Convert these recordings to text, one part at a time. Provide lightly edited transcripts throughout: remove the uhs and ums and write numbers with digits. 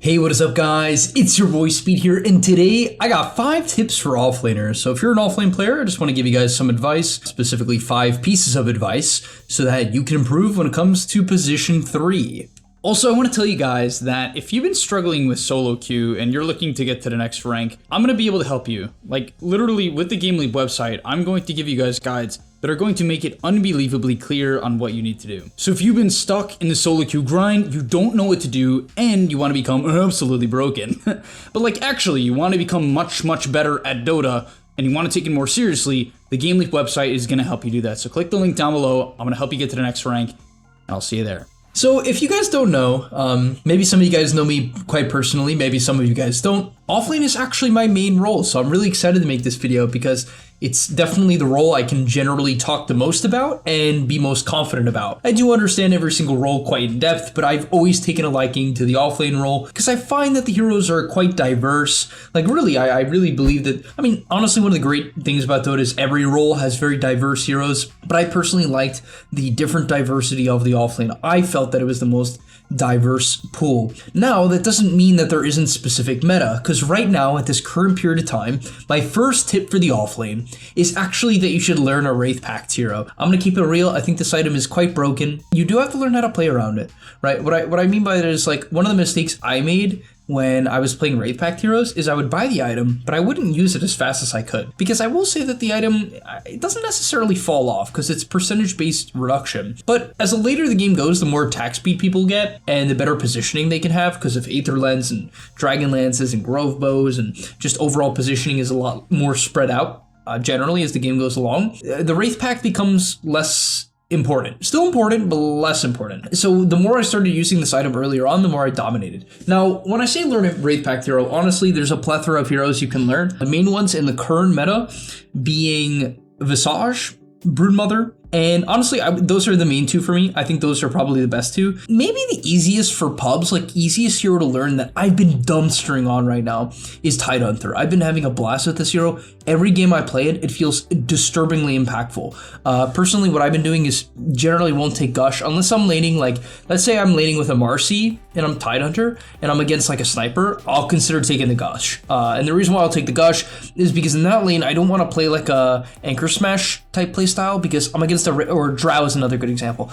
Hey, what is up guys? It's your boy Speed here, and today I got 5 tips for offlaners. So if you're an offlane player, I just want to give you guys some advice, specifically 5 pieces of advice, so that you can improve when it comes to position 3. Also, I want to tell you guys that if you've been struggling with solo queue and you're looking to get to the next rank, I'm going to be able to help you. Like, literally, with the GameLeap website, I'm going to give you guys guides that are going to make it unbelievably clear on what you need to do. So if you've been stuck in the solo queue grind, you don't know what to do, and you want to become absolutely broken, but like actually you want to become much better at Dota, and you want to take it more seriously, the GameLeap website is going to help you do that. So click the link down below. I'm going to help you get to the next rank, and I'll see you there. So if you guys don't know, maybe some of you guys know me quite personally, maybe some of you guys don't, offlane is actually my main role, so I'm really excited to make this video because it's definitely the role I can generally talk the most about and be most confident about. I do understand every single role quite in depth, but I've always taken a liking to the offlane role because I find that the heroes are quite diverse. Like really, I really believe that, I mean, honestly, one of the great things about Dota is every role has very diverse heroes, but I personally liked the different diversity of the offlane. I felt that it was the most diverse pool. Now, that doesn't mean that there isn't specific meta, because right now, at this current period of time, my first tip for the offlane is actually that you should learn a Wraith Pack hero. I'm gonna keep it real, I think this item is quite broken. You do have to learn how to play around it, right? What I mean by that is, like, one of the mistakes I made when I was playing Wraith Pack heroes is I would buy the item, but I wouldn't use it as fast as I could. Because I will say that the item, it doesn't necessarily fall off because it's percentage-based reduction. But as the later the game goes, the more attack speed people get and the better positioning they can have because of Aether Lens and Dragon Lances and Grove Bows, and just overall positioning is a lot more spread out generally as the game goes along. The Wraith Pack becomes less important. Still important, but less important. So the more I started using this item earlier on, the more I dominated. Now, when I say learn a Wraith Pack hero, honestly, there's a plethora of heroes you can learn. The main ones in the current meta being Visage, Broodmother, and honestly, those are the main 2 for me. I think those are probably the best 2. Maybe the easiest for pubs, like easiest hero to learn that I've been dumpstering on right now is Tidehunter. I've been having a blast with this hero. Every game I play it, it feels disturbingly impactful. Personally, what I've been doing is generally won't take Gush unless I'm laning, like, let's say I'm laning with a Marcy and I'm Tidehunter and I'm against like a sniper, I'll consider taking the Gush. And the reason why I'll take the Gush is because in that lane, I don't want to play like a Anchor Smash type playstyle because I'm against or Drow is another good example.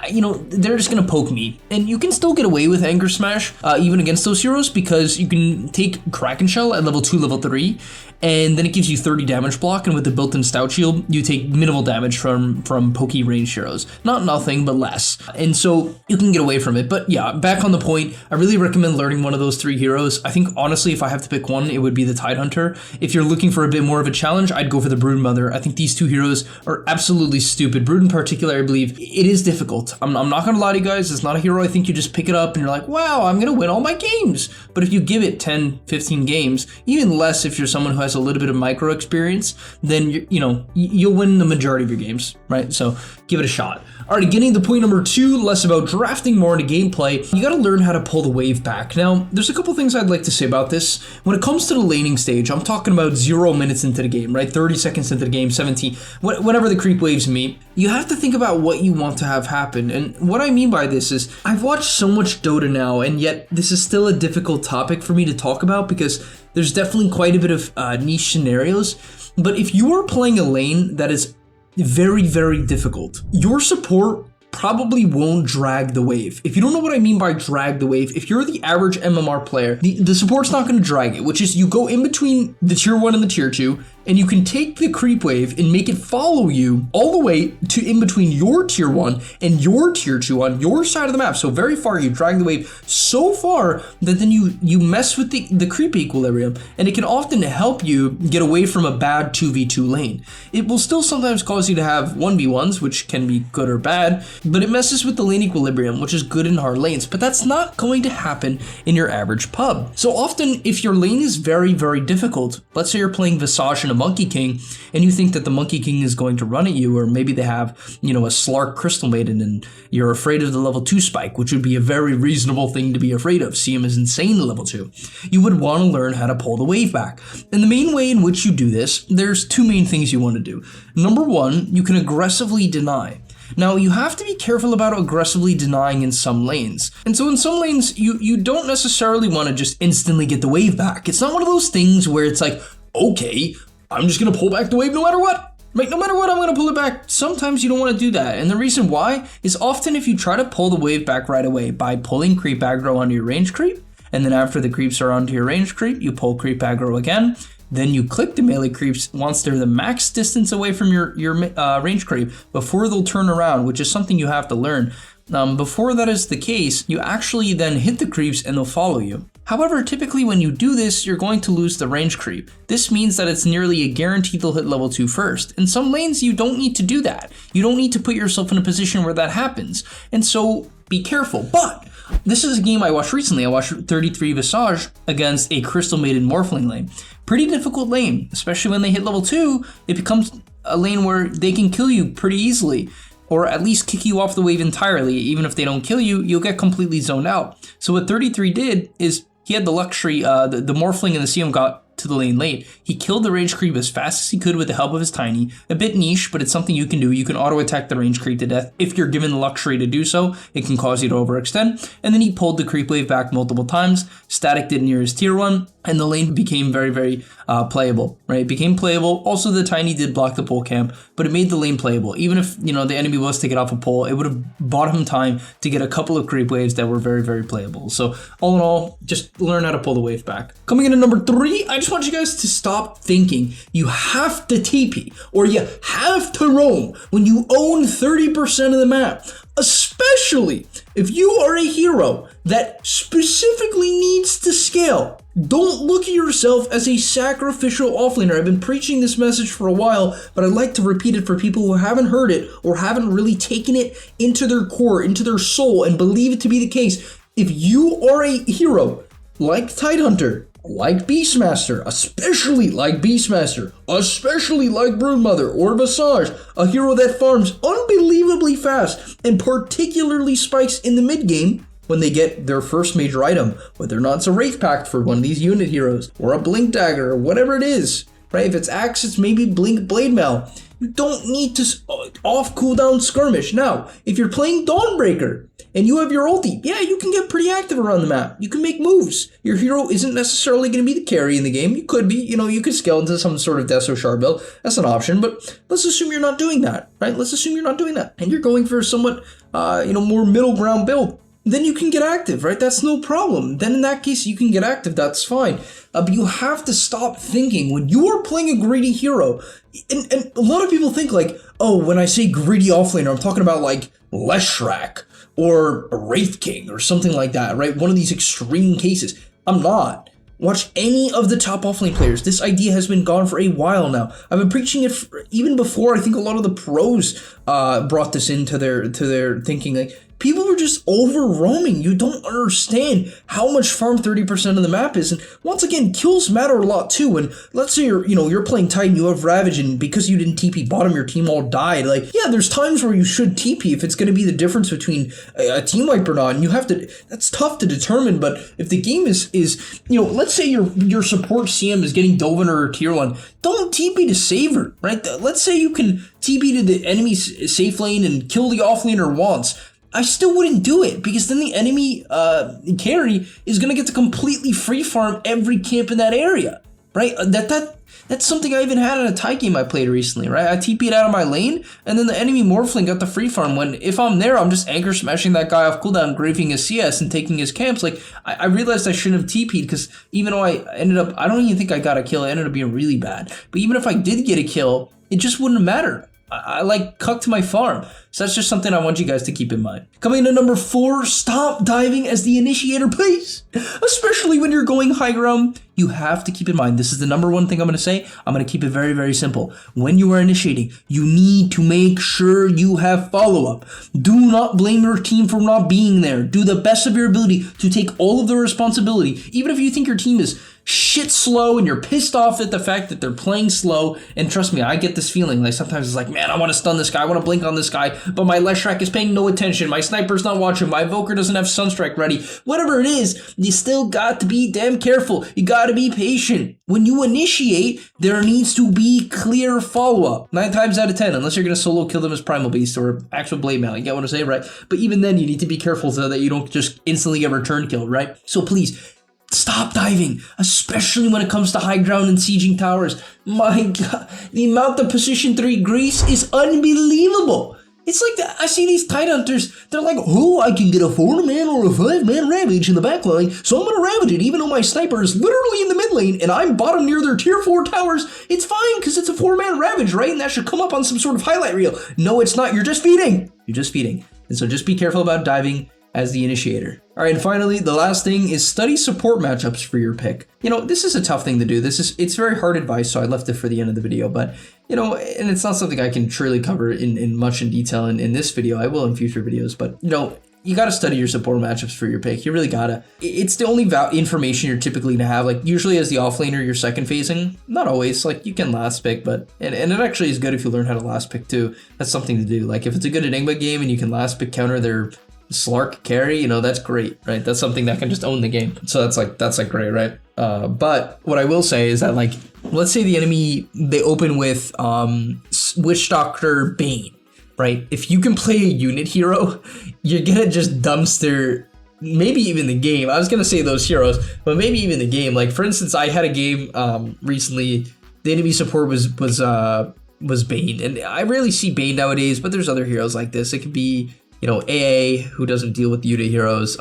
You know, they're just gonna poke me, and you can still get away with Anchor Smash even against those heroes because you can take Kraken Shell at level 2, level 3, and then it gives you 30 damage block, and with the built-in Stout Shield, you take minimal damage from pokey range heroes. Not nothing, but less. And so you can get away from it. But yeah, back on the point, I really recommend learning one of those 3 heroes. I think, honestly, if I have to pick one, it would be the Tidehunter. If you're looking for a bit more of a challenge, I'd go for the Broodmother. I think these 2 heroes are absolutely stupid. Brood in particular, I believe, it is difficult. I'm not gonna lie to you guys, it's not a hero I think you just pick it up and you're like, wow, I'm gonna win all my games. But if you give it 10, 15 games, even less if you're someone who has a little bit of micro experience, then you'll win the majority of your games, right? So give it a shot. Alright, getting to point number 2, less about drafting, more into gameplay. You gotta learn how to pull the wave back. Now, there's a couple things I'd like to say about this. When it comes to the laning stage, I'm talking about 0 minutes into the game, right? 30 seconds into the game, 17, whenever the creep waves meet. You have to think about what you want to have happen. And what I mean by this is, I've watched so much Dota now, and yet this is still a difficult topic for me to talk about because there's definitely quite a bit of niche scenarios. But if you are playing a lane that is very difficult, your support probably won't drag the wave. If you don't know what I mean by drag the wave, if you're the average MMR player, the support's not going to drag it, which is you go in between the tier 1 and the tier 2, and you can take the creep wave and make it follow you all the way to in between your tier 1 and your tier 2 on your side of the map. So very far, you drag the wave so far that then you mess with the creep equilibrium, and it can often help you get away from a bad 2v2 lane. It will still sometimes cause you to have 1v1s, which can be good or bad, but it messes with the lane equilibrium, which is good in hard lanes, but that's not going to happen in your average pub. So often, if your lane is very difficult, let's say you're playing Visage and a Monkey King, and you think that the Monkey King is going to run at you, or maybe they have, a Slark Crystal Maiden, and you're afraid of the level 2 spike, which would be a very reasonable thing to be afraid of. CM is insane at level 2. You would want to learn how to pull the wave back. And the main way in which you do this, there's 2 main things you want to do. Number 1, you can aggressively deny. Now, you have to be careful about aggressively denying in some lanes. And so in some lanes, you don't necessarily want to just instantly get the wave back. It's not one of those things where it's like, okay, I'm just going to pull back the wave no matter what. Right, no matter what, I'm going to pull it back. Sometimes you don't want to do that. And the reason why is often if you try to pull the wave back right away by pulling creep aggro onto your range creep, and then after the creeps are onto your range creep, you pull creep aggro again, then you click the melee creeps once they're the max distance away from your range creep before they'll turn around, which is something you have to learn. Before that is the case, you actually then hit the creeps and they'll follow you. However, typically when you do this, you're going to lose the range creep. This means that it's nearly a guarantee they'll hit level 2 first. In some lanes, you don't need to do that. You don't need to put yourself in a position where that happens. And so be careful. But this is a game I watched recently. I watched 33 Visage against a Crystal Maiden Morphling lane. Pretty difficult lane, especially when they hit level 2. It becomes a lane where they can kill you pretty easily, or at least kick you off the wave entirely. Even if they don't kill you, you'll get completely zoned out. So what 33 did is he had the luxury, the Morphling and the CM got to the lane late. He killed the range creep as fast as he could with the help of his tiny. A bit niche, but it's something you can do. You can auto attack the range creep to death. If you're given the luxury to do so, it can cause you to overextend. And then he pulled the creep wave back multiple times. Static did near his tier 1, and the lane became very, very playable, right? It became playable. Also, the tiny did block the pole camp, but it made the lane playable. Even if, the enemy was to get off a pole, it would have bought him time to get a couple of creep waves that were very, very playable. So all in all, just learn how to pull the wave back. Coming in at number 3, I just want you guys to stop thinking you have to TP or you have to roam when you own 30% of the map, especially if you are a hero that specifically needs to scale. Don't look at yourself as a sacrificial offlaner. I've been preaching this message for a while, but I'd like to repeat it for people who haven't heard it or haven't really taken it into their core, into their soul, and believe it to be the case. If you are a hero like Tidehunter, like Beastmaster, especially like Beastmaster, especially like Broodmother or Visage, a hero that farms unbelievably fast and particularly spikes in the mid game when they get their first major item, whether or not it's a Wraith Pack for one of these unit heroes, or a Blink Dagger, or whatever it is, right? If it's Axe, it's maybe Blink Blade Mail. You don't need to off cooldown skirmish. Now, if you're playing Dawnbreaker and you have your ulti, yeah, you can get pretty active around the map. You can make moves. Your hero isn't necessarily going to be the carry in the game. You could be, you could scale into some sort of Deso Shard build. That's an option, but let's assume you're not doing that, right? Let's assume you're not doing that. And you're going for a somewhat, more middle ground build. Then you can get active, right? That's no problem. Then in that case, you can get active. That's fine. But you have to stop thinking when you are playing a greedy hero. And a lot of people think like, oh, when I say greedy offlaner, I'm talking about like Leshrac or a Wraith King or something like that, right? One of these extreme cases. I'm not. Watch any of the top offlane players. This idea has been gone for a while now. I've been preaching it even before I think a lot of the pros brought this into their thinking. Like, people are just over roaming. You don't understand how much farm 30% of the map is. And once again, kills matter a lot too. And let's say you're playing Titan, you have Ravage, and because you didn't TP bottom, your team all died. Like, yeah, there's times where you should TP if it's going to be the difference between a team wipe or not. And you have to, that's tough to determine. But if the game is let's say your support CM is getting Dovin or tier 1, don't TP to save her, right? Let's say you can TP to the enemy's safe lane and kill the offlaner once. I still wouldn't do it because then the enemy carry is going to get to completely free farm every camp in that area, right? That's something I even had in a tie game I played recently, right? I TP'd out of my lane and then the enemy Morphling got the free farm when if I'm there, I'm just anchor smashing that guy off cooldown, graving his CS and taking his camps. Like I realized I shouldn't have TP'd because even though I don't even think I got a kill, it ended up being really bad. But even if I did get a kill, it just wouldn't matter. I like cucked my farm. So that's just something I want you guys to keep in mind. Coming in at number 4, stop diving as the initiator, please. Especially when you're going high ground, you have to keep in mind, this is the number 1 thing I'm going to say. I'm going to keep it very, very simple. When you are initiating, you need to make sure you have follow-up. Do not blame your team for not being there. Do the best of your ability to take all of the responsibility. Even if you think your team is shit slow and you're pissed off at the fact that they're playing slow. And trust me, I get this feeling. Like sometimes it's like, man, I want to stun this guy. I want to blink on this guy. but my Leshrac is paying no attention, my Sniper's not watching, my Evoker doesn't have Sunstrike ready, whatever it is, you still got to be damn careful. You got to be patient. When you initiate, there needs to be clear follow-up. 9 times out of 10, unless you're going to solo kill them as Primal Beast or actual Blade Mail, you get what I'm saying, right? But even then, you need to be careful so that you don't just instantly get return killed, right? So please, stop diving, especially when it comes to high ground and sieging towers. My God, the amount of position 3 grease is unbelievable. It's like I see these Tide Hunters, they're like, oh, I can get a 4-man or a 5-man Ravage in the back line, so I'm going to Ravage it even though my Sniper is literally in the mid lane and I'm bottom near their tier 4 towers. It's fine because it's a 4-man Ravage, right? And that should come up on some sort of highlight reel. No, it's not. You're just feeding. You're just feeding. And so just be careful about diving as the initiator. All right, and finally, the last thing is study support matchups for your pick. You know, this is a tough thing to do. It's very hard advice, so I left it for the end of the video, but you know, and it's not something I can truly cover in much in detail in this video. I will in future videos, but you know, you got to study your support matchups for your pick. You really gotta. It's the only information you're typically gonna have. Like usually as the offlaner, you're second phasing. Not always. Like you can last pick, but and it actually is good if you learn how to last pick too. That's something to do. Like if it's a good Enigma game and you can last pick counter their Slark carry, you know, that's great, right? That's something that can just own the game. So that's like great, right? But what I will say is that, like, let's say the enemy, they open with Witch Doctor Bane, right? If you can play a unit hero, you're gonna just dumpster maybe even the game. I was gonna say those heroes, but maybe even the game. Like for instance, I had a game recently. The enemy support was Bane, and I rarely see Bane nowadays. But there's other heroes like this. It could be, you know, AA, who doesn't deal with unit heroes,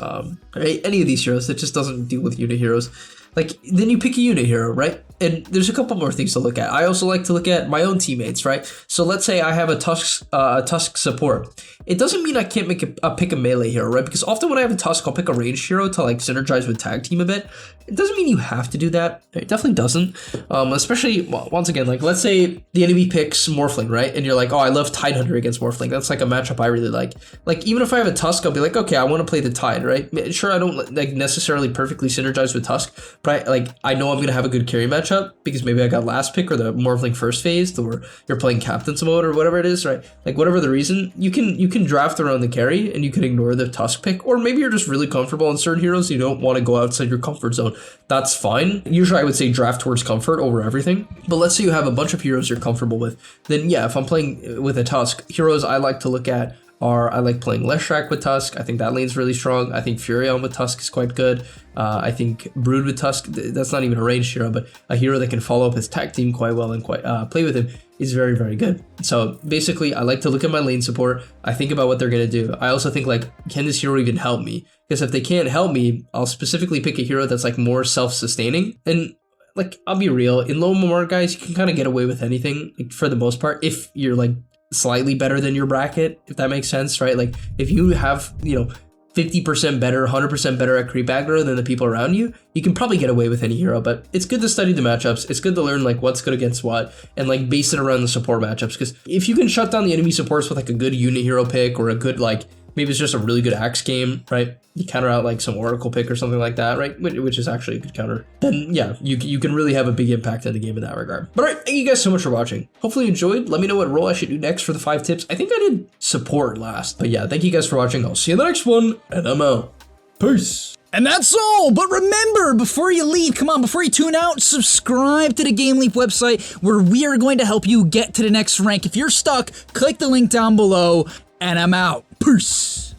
any of these heroes that just doesn't deal with unit heroes. Like, then you pick a unit hero, right? And there's a couple more things to look at. I also like to look at my own teammates, right? So let's say I have a Tusk support. It doesn't mean I can't pick a melee hero, right? Because often when I have a Tusk, I'll pick a ranged hero to like synergize with tag team a bit. It doesn't mean you have to do that. It definitely doesn't. Especially, well, once again, like let's say the enemy picks Morphling, right? And you're like, oh, I love Tide Hunter against Morphling. That's like a matchup I really like. Like even if I have a Tusk, I'll be like, okay, I want to play the Tide, right? Sure, I don't like necessarily perfectly synergize with Tusk, but I know I'm gonna have a good carry matchup because maybe I got last pick or the Morphling first phase, or you're playing Captain's mode or whatever it is, right? Like whatever the reason, you can draft around the carry and you can ignore the Tusk pick, or maybe you're just really comfortable on certain heroes. You don't want to go outside your comfort zone. That's fine. Usually I would say draft towards comfort over everything. But let's say you have a bunch of heroes you're comfortable with, then yeah, if I'm playing with a Tusk, heroes I like to look at are, I like playing Leshrac with Tusk. I think that lane's really strong. I think Furion with Tusk is quite good. I think Brood with Tusk, that's not even a ranged hero, but a hero that can follow up his tag team quite well and quite play with him is very, very good. So basically, I like to look at my lane support. I think about what they're going to do. I also think, like, can this hero even help me? Because if they can't help me, I'll specifically pick a hero that's like more self-sustaining. And like, I'll be real, in low MMR guys, you can kind of get away with anything, like, for the most part, if you're like slightly better than your bracket, if that makes sense, right? Like if you have, you know, 50% better, 100% better at creep aggro than the people around you, you can probably get away with any hero. But it's good to study the matchups. It's good to learn like what's good against what and like base it around the support matchups. Because if you can shut down the enemy supports with like a good unit hero pick or a good, like, maybe it's just a really good axe game, right? You counter out like some Oracle pick or something like that, right? Which is actually a good counter. Then yeah, you can really have a big impact on the game in that regard. But all right, thank you guys so much for watching. Hopefully you enjoyed. Let me know what role I should do next for the 5 tips. I think I did support last. But yeah, thank you guys for watching. I'll see you in the next one, and I'm out. Peace. And that's all, but remember, before you leave, come on, before you tune out, subscribe to the GameLeap website where we are going to help you get to the next rank. If you're stuck, click the link down below, and I'm out. Peace.